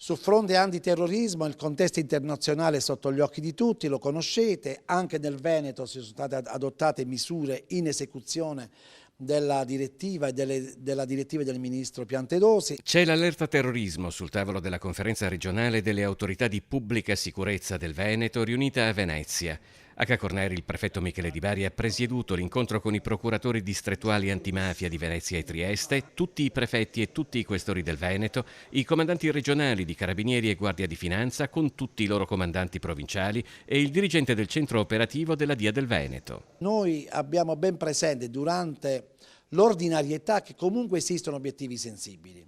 Sul fronte antiterrorismo il contesto internazionale è sotto gli occhi di tutti, lo conoscete, anche nel Veneto sono state adottate misure in esecuzione della direttiva e della direttiva del ministro Piantedosi. C'è l'allerta terrorismo sul tavolo della conferenza regionale delle autorità di pubblica sicurezza del Veneto riunita a Venezia. A Ca' Corneri il prefetto Michele Di Bari ha presieduto l'incontro con i procuratori distrettuali antimafia di Venezia e Trieste, tutti i prefetti e tutti i questori del Veneto, i comandanti regionali di Carabinieri e Guardia di Finanza con tutti i loro comandanti provinciali e il dirigente del centro operativo della DIA del Veneto. Noi abbiamo ben presente durante l'ordinarietà che comunque esistono obiettivi sensibili.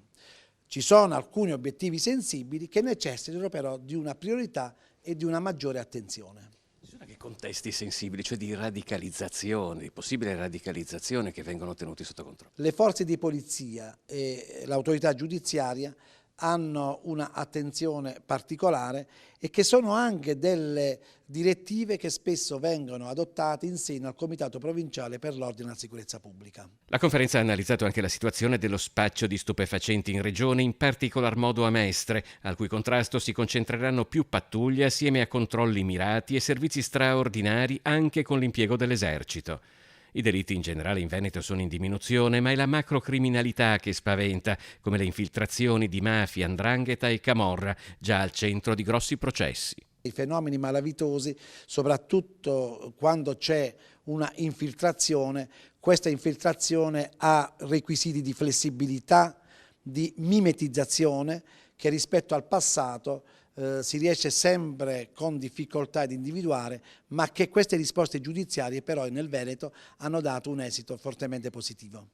Ci sono alcuni obiettivi sensibili che necessitano però di una priorità e di una maggiore attenzione. Ci sono anche contesti sensibili, cioè di radicalizzazione, di possibile radicalizzazione che vengono tenuti sotto controllo. Le forze di polizia e l'autorità giudiziaria hanno una attenzione particolare e che sono anche delle direttive che spesso vengono adottate in seno al Comitato Provinciale per l'Ordine e la Sicurezza Pubblica. La conferenza ha analizzato anche la situazione dello spaccio di stupefacenti in regione, in particolar modo a Mestre, al cui contrasto si concentreranno più pattuglie assieme a controlli mirati e servizi straordinari anche con l'impiego dell'esercito. I delitti in generale in Veneto sono in diminuzione, ma è la macrocriminalità che spaventa, come le infiltrazioni di mafia, 'ndrangheta e camorra, già al centro di grossi processi. I fenomeni malavitosi, soprattutto quando c'è una infiltrazione, questa infiltrazione ha requisiti di flessibilità, di mimetizzazione che rispetto al passato si riesce sempre con difficoltà ad individuare, ma che queste risposte giudiziarie però nel Veneto hanno dato un esito fortemente positivo.